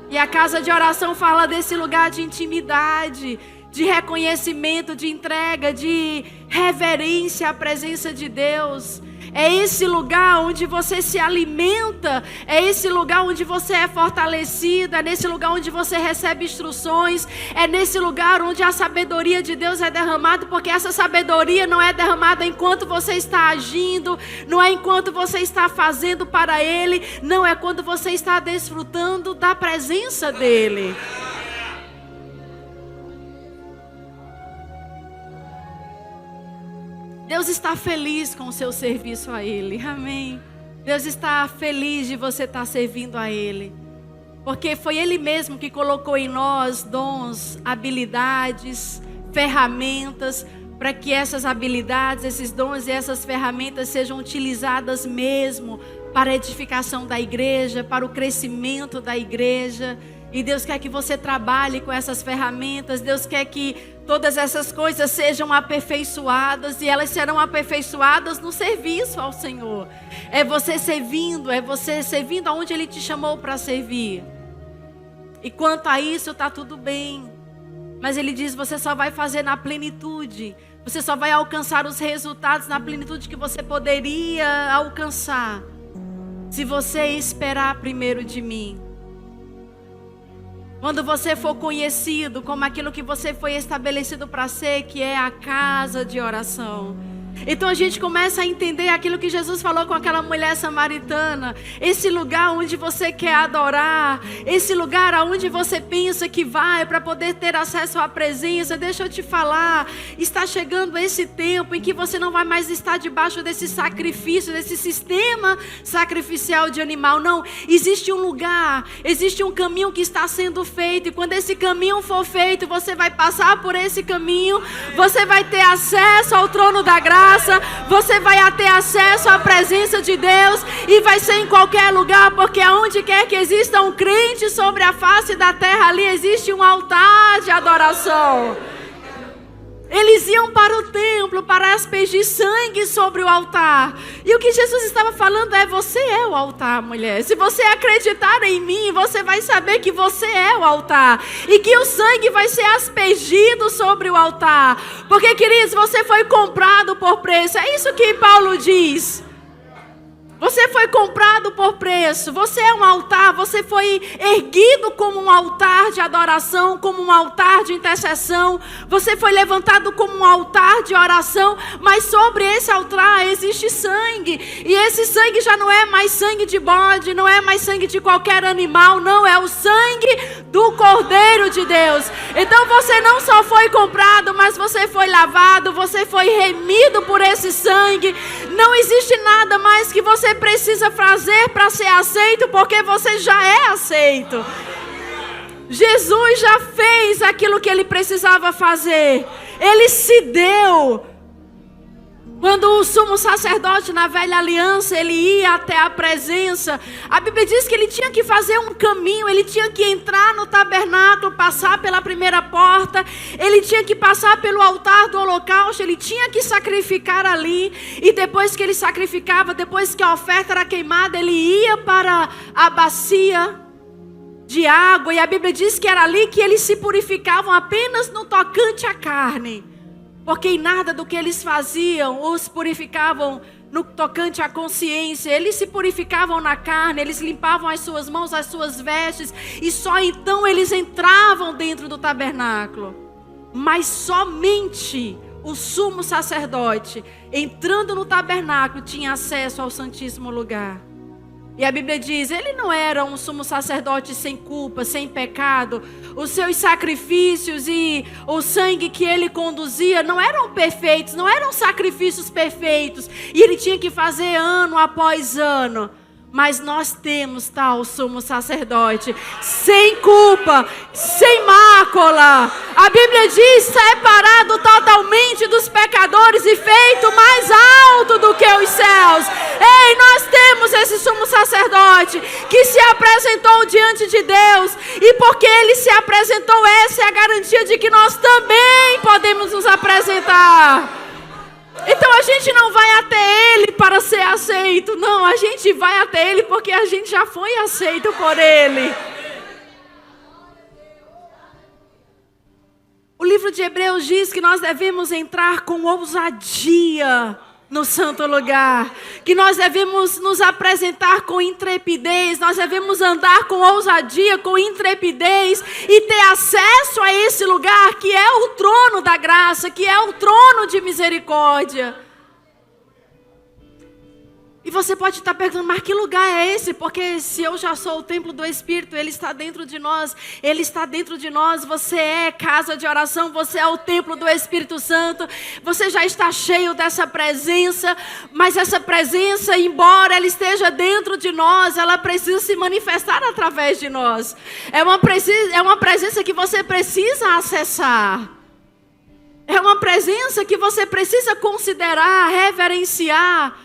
E a casa de oração fala desse lugar de intimidade, de reconhecimento, de entrega, de reverência à presença de Deus. É esse lugar onde você se alimenta, é esse lugar onde você é fortalecido, é nesse lugar onde você recebe instruções, é nesse lugar onde a sabedoria de Deus é derramada, porque essa sabedoria não é derramada enquanto você está agindo, não é enquanto você está fazendo para Ele, não, é quando você está desfrutando da presença dEle. Deus está feliz com o seu serviço a Ele, amém. Deus está feliz de você estar servindo a Ele, porque foi Ele mesmo que colocou em nós dons, habilidades, ferramentas, para que essas habilidades, esses dons e essas ferramentas sejam utilizadas mesmo para a edificação da igreja, para o crescimento da igreja. E Deus quer que você trabalhe com essas ferramentas. Deus quer que todas essas coisas sejam aperfeiçoadas. E elas serão aperfeiçoadas no serviço ao Senhor. É você servindo aonde Ele te chamou para servir. E quanto a isso, está tudo bem. Mas Ele diz, você só vai fazer na plenitude. Você só vai alcançar os resultados na plenitude que você poderia alcançar, se você esperar primeiro de mim. Quando você for conhecido como aquilo que você foi estabelecido para ser, que é a casa de oração. Então a gente começa a entender aquilo que Jesus falou com aquela mulher samaritana. Esse lugar onde você quer adorar, esse lugar onde você pensa que vai para poder ter acesso à presença. Deixa eu te falar, está chegando esse tempo em que você não vai mais estar debaixo desse sacrifício, desse sistema sacrificial de animal. Não, existe um lugar, existe um caminho que está sendo feito. E quando esse caminho for feito, você vai passar por esse caminho, você vai ter acesso ao trono da graça. Você vai ter acesso à presença de Deus, e vai ser em qualquer lugar, porque aonde quer que exista um crente sobre a face da terra, ali existe um altar de adoração. Eles iam para o templo para aspergir sangue sobre o altar. E o que Jesus estava falando é, você é o altar, mulher. Se você acreditar em mim, você vai saber que você é o altar. E que o sangue vai ser aspergido sobre o altar. Porque, queridos, você foi comprado por preço. É isso que Paulo diz. Você foi comprado por preço. Você é um altar. Você foi erguido como um altar de adoração, como um altar de intercessão. Você foi levantado como um altar de oração. Mas sobre esse altar existe sangue. E esse sangue já não é mais sangue de bode, não é mais sangue de qualquer animal. Não, é o sangue do Cordeiro de Deus. Então você não só foi comprado, mas você foi lavado. Você foi remido por esse sangue. Não existe nada mais que você precisa fazer para ser aceito, porque você já é aceito. Jesus já fez aquilo que ele precisava fazer. Ele se deu. Quando o sumo sacerdote na velha aliança, ele ia até a presença, a Bíblia diz que ele tinha que fazer um caminho, ele tinha que entrar no tabernáculo, passar pela primeira porta, ele tinha que passar pelo altar do holocausto, ele tinha que sacrificar ali, e depois que ele sacrificava, depois que a oferta era queimada, ele ia para a bacia de água, e a Bíblia diz que era ali que eles se purificavam apenas no tocante à carne. Porque em nada do que eles faziam os purificavam no tocante à consciência. Eles se purificavam na carne, eles limpavam as suas mãos, as suas vestes. E só então eles entravam dentro do tabernáculo. Mas somente o sumo sacerdote, entrando no tabernáculo, tinha acesso ao Santíssimo Lugar. E a Bíblia diz, ele não era um sumo sacerdote sem culpa, sem pecado. Os seus sacrifícios e o sangue que ele conduzia não eram perfeitos, não eram sacrifícios perfeitos. E ele tinha que fazer ano após ano. Mas nós temos tal sumo sacerdote, sem culpa, sem mácula. A Bíblia diz, separado totalmente dos pecadores e feito mais alto do que os céus. Ei, nós temos esse sumo sacerdote que se apresentou diante de Deus. E porque ele se apresentou, essa é a garantia de que nós também podemos nos apresentar. Então a gente não vai até ele para ser aceito. Não, a gente vai até ele porque a gente já foi aceito por ele. O livro de Hebreus diz que nós devemos entrar com ousadia no santo lugar, que nós devemos nos apresentar com intrepidez, nós devemos andar com ousadia, com intrepidez e ter acesso a esse lugar que é o trono da graça, que é o trono de misericórdia. E você pode estar perguntando, mas que lugar é esse? Porque se eu já sou o templo do Espírito, Ele está dentro de nós. Ele está dentro de nós. Você é casa de oração, você é o templo do Espírito Santo. Você já está cheio dessa presença. Mas essa presença, embora ela esteja dentro de nós, ela precisa se manifestar através de nós. É uma presença que você precisa acessar. É uma presença que você precisa considerar, reverenciar.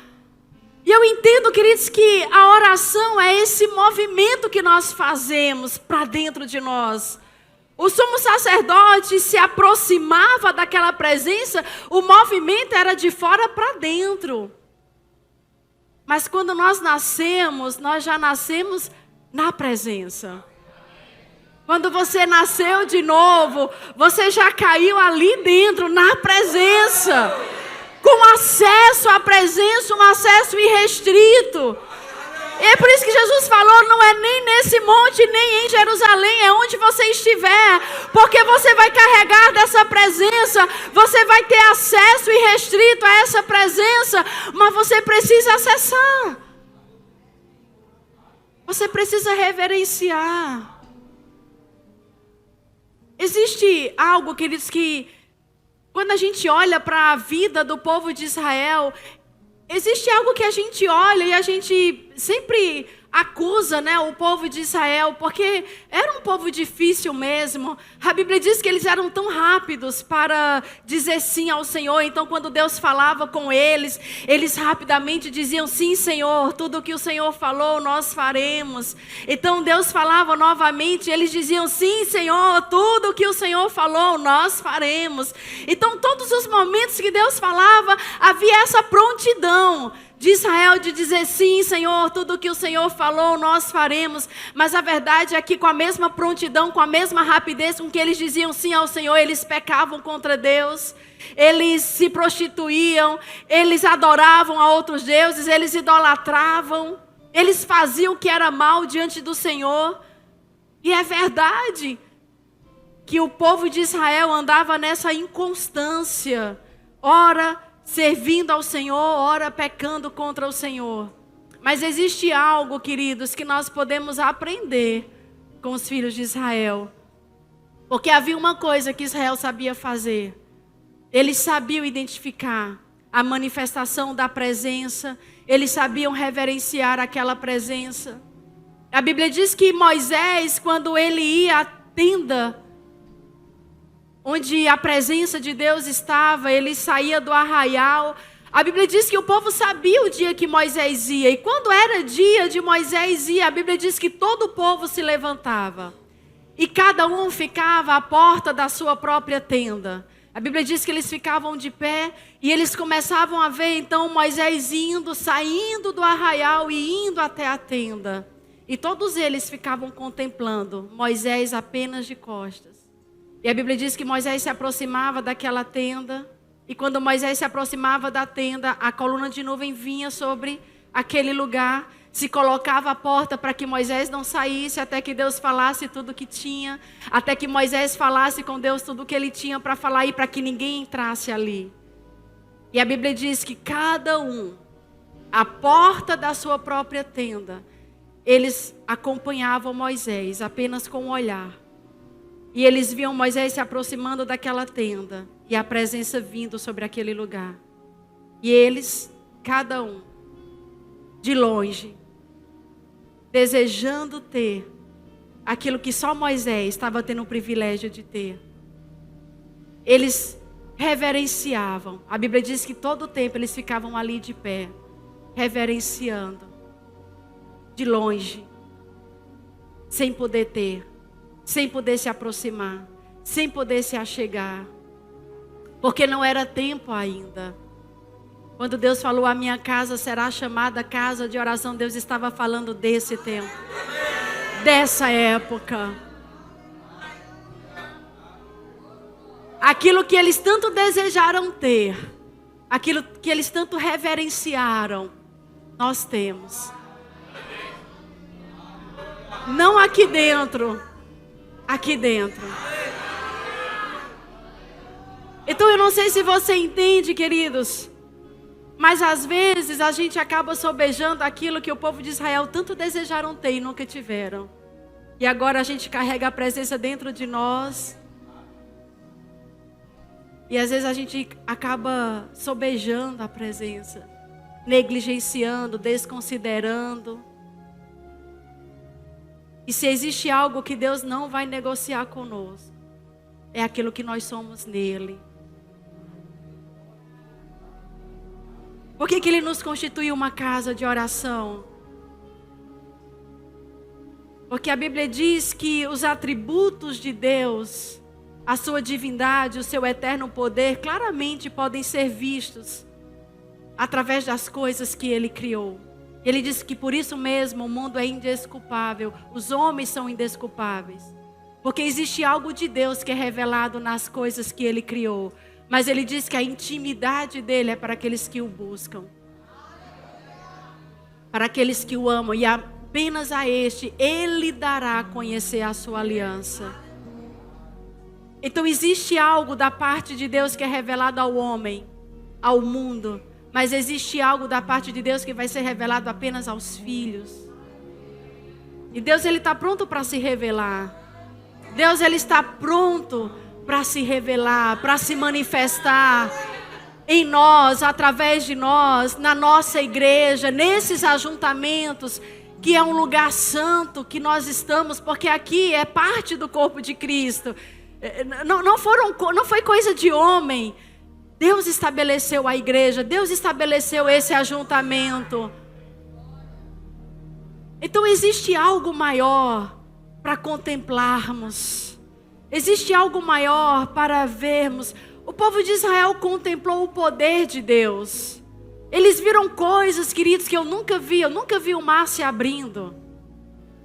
E eu entendo, queridos, que a oração é esse movimento que nós fazemos para dentro de nós. O sumo sacerdote se aproximava daquela presença, o movimento era de fora para dentro. Mas quando nós nascemos, nós já nascemos na presença. Quando você nasceu de novo, você já caiu ali dentro, na presença. Com acesso à presença, um acesso irrestrito. E é por isso que Jesus falou, não é nem nesse monte, nem em Jerusalém, é onde você estiver. Porque você vai carregar dessa presença, você vai ter acesso irrestrito a essa presença, mas você precisa acessar. Você precisa reverenciar. Existe algo, queridos, que quando a gente olha para a vida do povo de Israel, existe algo que a gente olha e a gente sempre acusa, né, o povo de Israel, porque era um povo difícil mesmo. A Bíblia diz que eles eram tão rápidos para dizer sim ao Senhor. Então, quando Deus falava com eles, eles rapidamente diziam, sim, Senhor, tudo o que o Senhor falou, nós faremos. Então, Deus falava novamente, eles diziam, sim, Senhor, tudo o que o Senhor falou, nós faremos. Então, todos os momentos que Deus falava, havia essa prontidão de Israel de dizer sim, Senhor, tudo que o Senhor falou nós faremos, mas a verdade é que com a mesma prontidão, com a mesma rapidez com que eles diziam sim ao Senhor, eles pecavam contra Deus, eles se prostituíam, eles adoravam a outros deuses, eles idolatravam, eles faziam o que era mal diante do Senhor. E é verdade que o povo de Israel andava nessa inconstância, ora servindo ao Senhor, ora pecando contra o Senhor. Mas existe algo, queridos, que nós podemos aprender com os filhos de Israel. Porque havia uma coisa que Israel sabia fazer. Eles sabiam identificar a manifestação da presença. Eles sabiam reverenciar aquela presença. A Bíblia diz que Moisés, quando ele ia à tenda onde a presença de Deus estava, ele saía do arraial. A Bíblia diz que o povo sabia o dia que Moisés ia. E quando era dia de Moisés ir, a Bíblia diz que todo o povo se levantava. E cada um ficava à porta da sua própria tenda. A Bíblia diz que eles ficavam de pé e eles começavam a ver então Moisés indo, saindo do arraial e indo até a tenda. E todos eles ficavam contemplando Moisés apenas de costas. E a Bíblia diz que Moisés se aproximava daquela tenda. E quando Moisés se aproximava da tenda, a coluna de nuvem vinha sobre aquele lugar. Se colocava à porta para que Moisés não saísse, até que Deus falasse tudo o que tinha. Até que Moisés falasse com Deus tudo o que ele tinha para falar e para que ninguém entrasse ali. E a Bíblia diz que cada um, à porta da sua própria tenda, eles acompanhavam Moisés apenas com o olhar. E eles viam Moisés se aproximando daquela tenda e a presença vindo sobre aquele lugar. E eles, cada um, de longe, desejando ter aquilo que só Moisés estava tendo o privilégio de ter. Eles reverenciavam. A Bíblia diz que todo o tempo eles ficavam ali de pé, reverenciando, de longe, sem poder ter, sem poder se aproximar, sem poder se achegar, porque não era tempo ainda. Quando Deus falou, a minha casa será chamada casa de oração, Deus estava falando desse tempo, dessa época. Aquilo que eles tanto desejaram ter, aquilo que eles tanto reverenciaram, nós temos. Não aqui dentro, aqui dentro. Então eu não sei se você entende, queridos, mas às vezes a gente acaba sobejando aquilo que o povo de Israel tanto desejaram ter e nunca tiveram. E agora a gente carrega a presença dentro de nós. E às vezes a gente acaba sobejando a presença, negligenciando, desconsiderando. E se existe algo que Deus não vai negociar conosco, é aquilo que nós somos nele. Por que Ele nos constituiu uma casa de oração? Porque a Bíblia diz que os atributos de Deus, a sua divindade, o seu eterno poder, claramente podem ser vistos através das coisas que Ele criou. Ele diz que por isso mesmo o mundo é indesculpável, os homens são indesculpáveis. Porque existe algo de Deus que é revelado nas coisas que Ele criou. Mas Ele diz que a intimidade dEle é para aqueles que o buscam. Para aqueles que o amam. E apenas a este Ele dará a conhecer a sua aliança. Então existe algo da parte de Deus que é revelado ao homem, ao mundo. Mas existe algo da parte de Deus que vai ser revelado apenas aos filhos. E Deus, Ele está pronto para se revelar. Deus, Ele está pronto para se revelar, para se manifestar em nós, através de nós, na nossa igreja, nesses ajuntamentos, que é um lugar santo que nós estamos, porque aqui é parte do corpo de Cristo. Não foi coisa de homem. Deus estabeleceu a igreja, Deus estabeleceu esse ajuntamento. Então existe algo maior para contemplarmos. Existe algo maior para vermos. O povo de Israel contemplou o poder de Deus. Eles viram coisas, queridos, que eu nunca vi. Eu nunca vi o mar se abrindo.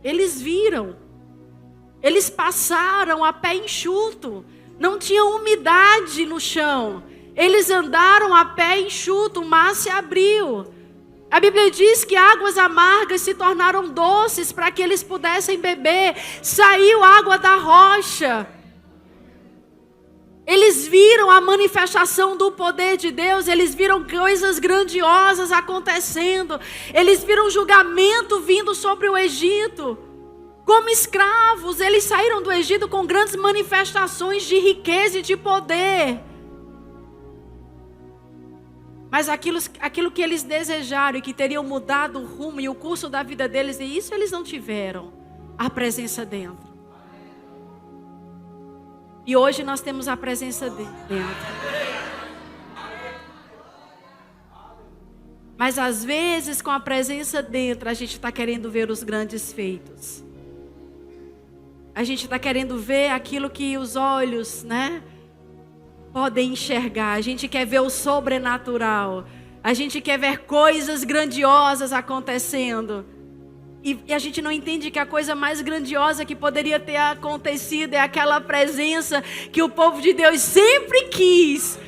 Eles viram. Eles passaram a pé enxuto. Não tinha umidade no chão. Eles andaram a pé enxuto. O mar se abriu. A Bíblia diz que águas amargas se tornaram doces para que eles pudessem beber. Saiu água da rocha. Eles viram a manifestação do poder de Deus. Eles viram coisas grandiosas acontecendo. Eles viram julgamento vindo sobre o Egito. Como escravos, eles saíram do Egito com grandes manifestações de riqueza e de poder. Mas aquilo que eles desejaram e que teriam mudado o rumo e o curso da vida deles, e isso eles não tiveram a presença dentro. E hoje nós temos a presença dentro. Mas às vezes com a presença dentro, a gente está querendo ver os grandes feitos. A gente está querendo ver aquilo que os olhos, podem enxergar. A gente quer ver o sobrenatural. A gente quer ver coisas grandiosas acontecendo. E a gente não entende que a coisa mais grandiosa que poderia ter acontecido é aquela presença que o povo de Deus sempre quis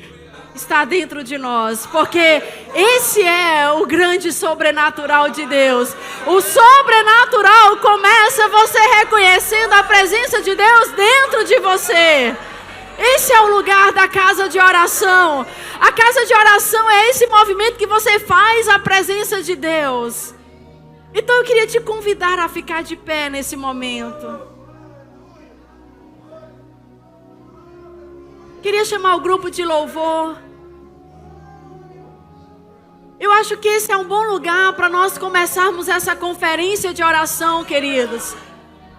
estar dentro de nós. Porque esse é o grande sobrenatural de Deus. O sobrenatural começa você reconhecendo a presença de Deus dentro de você. Esse é o lugar da casa de oração. A casa de oração é esse movimento que você faz a presença de Deus. Então eu queria te convidar a ficar de pé nesse momento. Queria chamar o grupo de louvor. Eu acho que esse é um bom lugar para nós começarmos essa conferência de oração, queridos.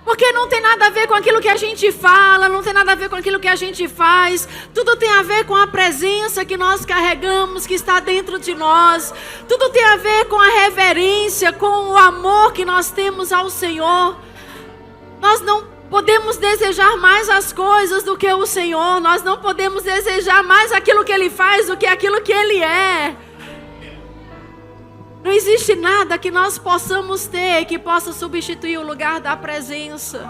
Porque não tem nada a ver com aquilo que a gente fala, não tem nada a ver com aquilo que a gente faz. Tudo tem a ver com a presença que nós carregamos, que está dentro de nós. Tudo tem a ver com a reverência, com o amor que nós temos ao Senhor. Nós não podemos desejar mais as coisas do que o Senhor. Nós não podemos desejar mais aquilo que Ele faz do que aquilo que Ele é. Não existe nada que nós possamos ter que possa substituir o lugar da presença.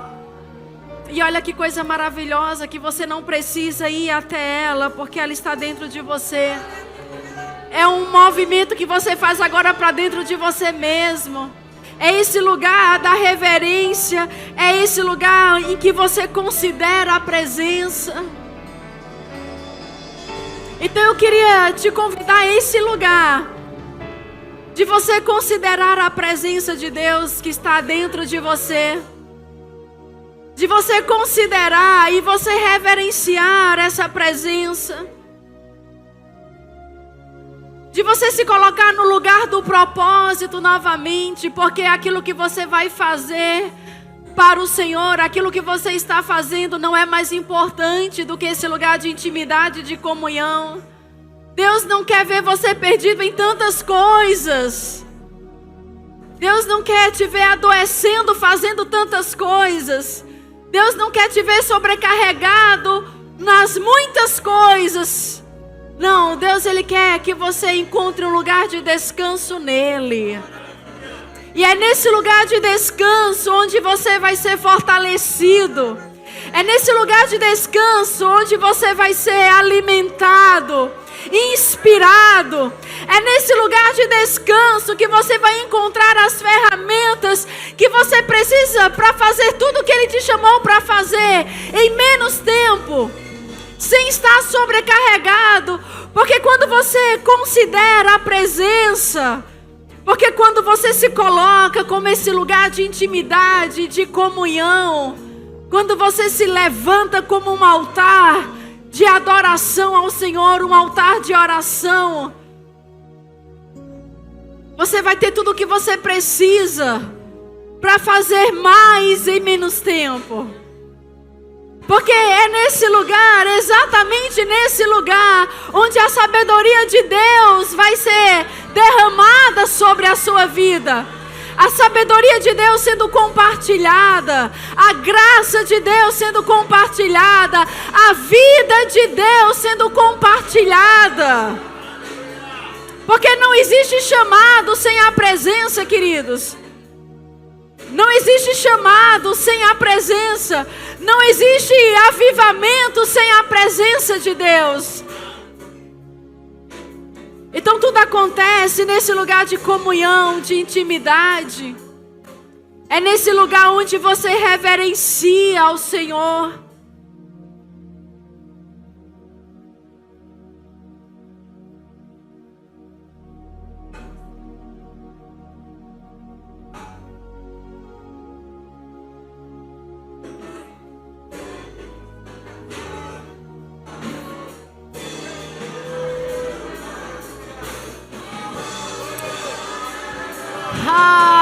E olha que coisa maravilhosa, que você não precisa ir até ela, porque ela está dentro de você. É um movimento que você faz agora para dentro de você mesmo. É esse lugar da reverência, é esse lugar em que você considera a presença. Então eu queria te convidar a esse lugar de você considerar a presença de Deus que está dentro de você. De você considerar e você reverenciar essa presença. De você se colocar no lugar do propósito novamente, porque aquilo que você vai fazer para o Senhor, aquilo que você está fazendo não é mais importante do que esse lugar de intimidade, de comunhão. Deus não quer ver você perdido em tantas coisas. Deus não quer te ver adoecendo, fazendo tantas coisas. Deus não quer te ver sobrecarregado nas muitas coisas. Não, Deus Ele quer que você encontre um lugar de descanso nele. E é nesse lugar de descanso onde você vai ser fortalecido. É nesse lugar de descanso onde você vai ser alimentado, inspirado. É nesse lugar de descanso que você vai encontrar as ferramentas que você precisa para fazer tudo o que Ele te chamou para fazer em menos tempo, sem estar sobrecarregado. Porque quando você considera a presença, porque quando você se coloca como esse lugar de intimidade, de comunhão, quando você se levanta como um altar de adoração ao Senhor, um altar de oração, você vai ter tudo o que você precisa para fazer mais em menos tempo. Porque é nesse lugar, exatamente nesse lugar, onde a sabedoria de Deus vai ser derramada sobre a sua vida. A sabedoria de Deus sendo compartilhada, a graça de Deus sendo compartilhada, a vida de Deus sendo compartilhada. Porque não existe chamado sem a presença, queridos. Não existe chamado sem a presença. Não existe avivamento sem a presença de Deus. Então tudo acontece nesse lugar de comunhão, de intimidade. É nesse lugar onde você reverencia ao Senhor.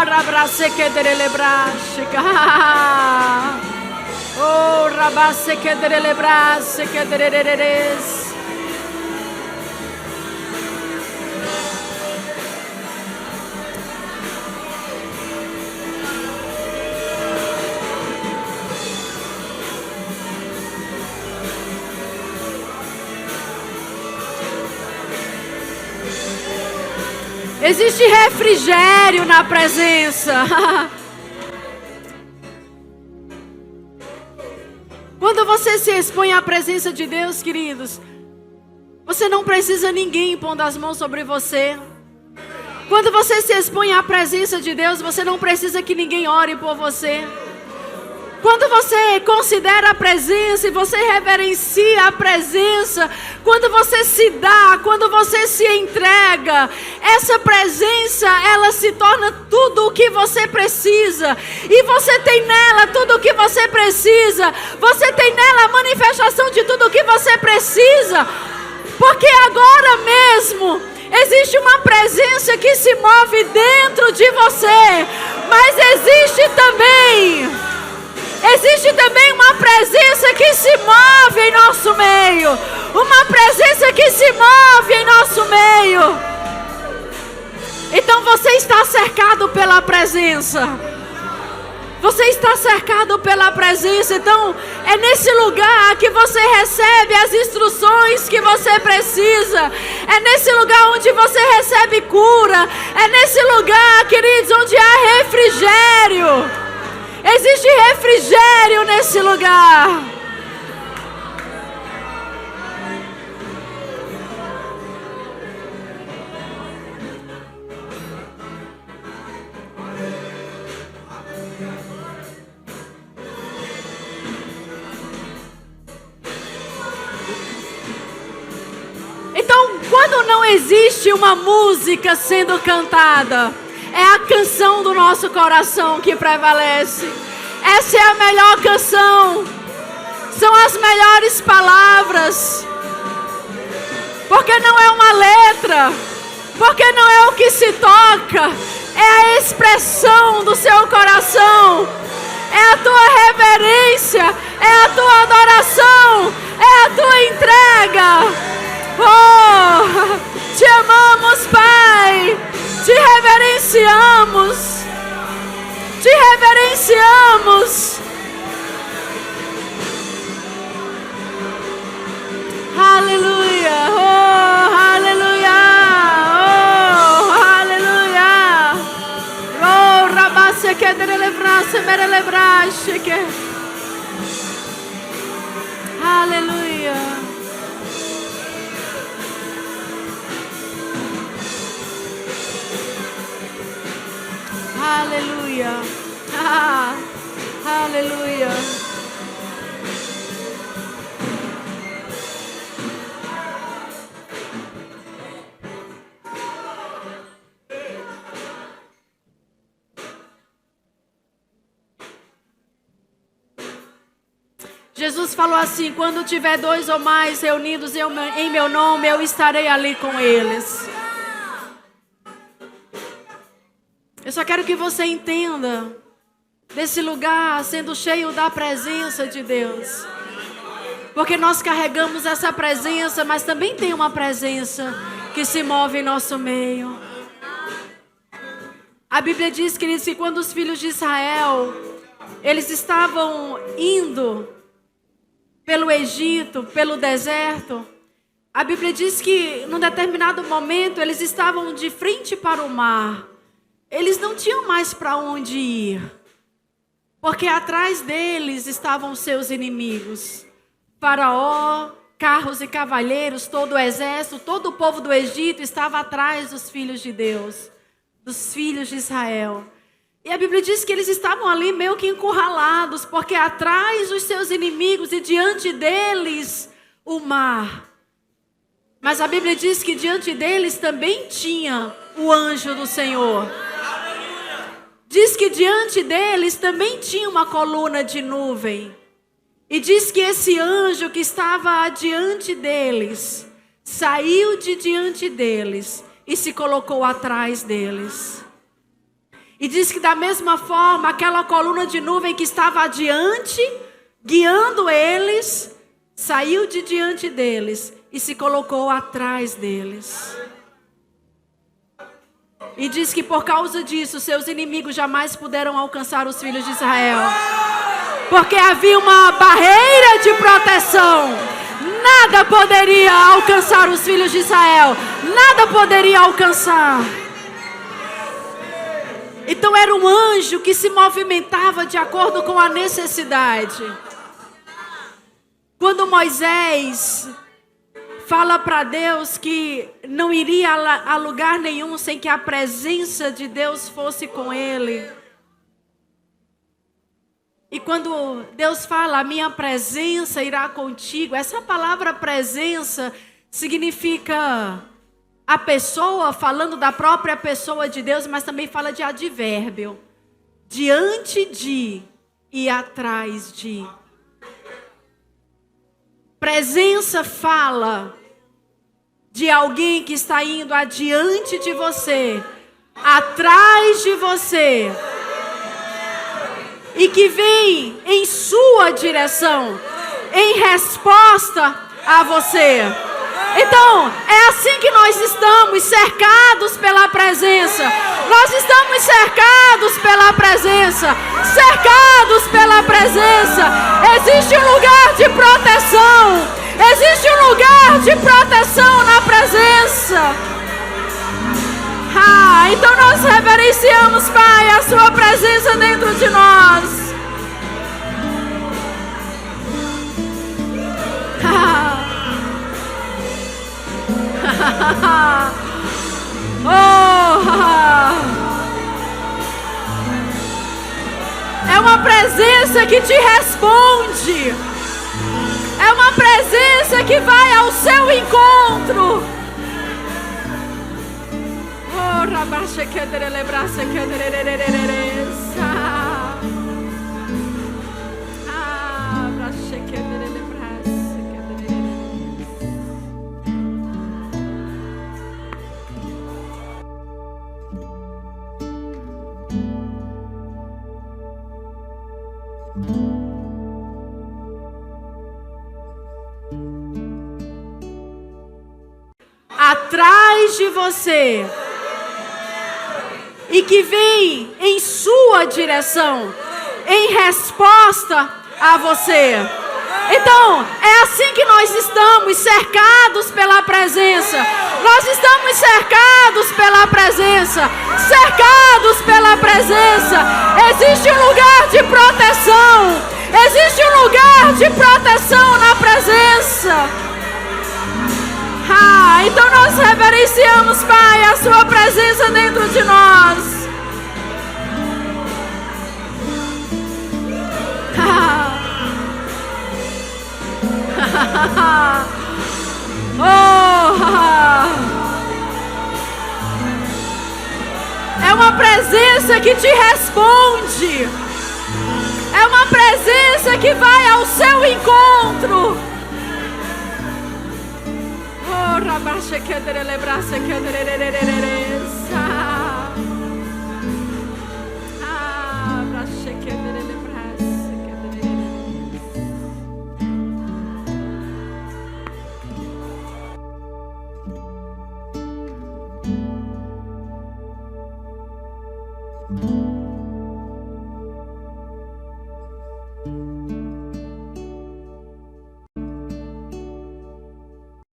Rabrace que derelebrache, oh, rabace que derelebrace que derereres. Existe refrigério na presença. Quando você se expõe à presença de Deus, queridos, você não precisa ninguém pondo as mãos sobre você. Quando você se expõe à presença de Deus, você não precisa que ninguém ore por você. Quando você considera a presença e você reverencia a presença, quando você se dá, quando você se entrega, essa presença, ela se torna tudo o que você precisa. E você tem nela tudo o que você precisa. Você tem nela a manifestação de tudo o que você precisa. Porque agora mesmo existe uma presença que se move dentro de você. Mas existe também uma presença que se move em nosso meio. Uma presença que se move em nosso meio. Então você está cercado pela presença. Você está cercado pela presença. Então é nesse lugar que você recebe as instruções que você precisa. É nesse lugar onde você recebe cura. É nesse lugar, queridos, onde há refrigério. Existe refrigério nesse lugar. Então, quando não existe uma música sendo cantada, é a canção do nosso coração que prevalece. Essa é a melhor canção. São as melhores palavras. Porque não é uma letra. Porque não é o que se toca. É a expressão do seu coração. É a tua reverência. É a tua adoração. É a tua entrega. Oh, te amamos, Pai. Te reverenciamos. Te reverenciamos. Aleluia. Oh, aleluia. Oh, aleluia. Oh, rabasse que derelebrasse merelebrasse que. Aleluia. Aleluia. Ah, aleluia. Jesus falou assim: quando tiver 2 ou mais reunidos em meu nome, eu estarei ali com eles. Eu só quero que você entenda desse lugar sendo cheio da presença de Deus. Porque nós carregamos essa presença, mas também tem uma presença que se move em nosso meio. A Bíblia diz, queridos, que quando os filhos de Israel, eles estavam indo pelo Egito, pelo deserto, A Bíblia diz que num determinado momento eles estavam de frente para o mar. Eles não tinham mais para onde ir, porque atrás deles estavam seus inimigos. Faraó, carros e cavaleiros, todo o exército, todo o povo do Egito estava atrás dos filhos de Deus, dos filhos de Israel. E a Bíblia diz que eles estavam ali meio que encurralados, porque atrás dos seus inimigos e diante deles o mar. Mas a Bíblia diz que diante deles também tinha o anjo do Senhor. Diz que diante deles também tinha uma coluna de nuvem. E diz que esse anjo que estava diante deles, saiu de diante deles e se colocou atrás deles. E diz que da mesma forma, aquela coluna de nuvem que estava adiante, guiando eles, saiu de diante deles e se colocou atrás deles. E diz que por causa disso, seus inimigos jamais puderam alcançar os filhos de Israel. Porque havia uma barreira de proteção. Nada poderia alcançar os filhos de Israel. Nada poderia alcançar. Então era um anjo que se movimentava de acordo com a necessidade. Quando Moisés fala para Deus que não iria a lugar nenhum sem que a presença de Deus fosse com ele. E quando Deus fala, a minha presença irá contigo, essa palavra presença significa a pessoa falando da própria pessoa de Deus, mas também fala de advérbio. Diante de e atrás de. Presença fala de alguém que está indo adiante de você, atrás de você, e que vem em sua direção, em resposta a você. Então, é assim que nós estamos, cercados pela presença. Nós estamos cercados pela presença. Cercados pela presença. Existe um lugar de proteção. Existe um lugar de proteção na presença. Então nós reverenciamos, Pai, a sua presença dentro de nós. É uma presença que te responde. É uma presença que vai ao seu encontro. Atrás de você e que vem em sua direção, em resposta a você. Então, é assim que nós estamos, cercados pela presença. Nós estamos cercados pela presença. Cercados pela presença. Existe um lugar de proteção. Existe um lugar de proteção na presença. Então nós reverenciamos, Pai, a sua presença dentro de nós. É uma presença que te responde. É uma presença que vai ao seu encontro.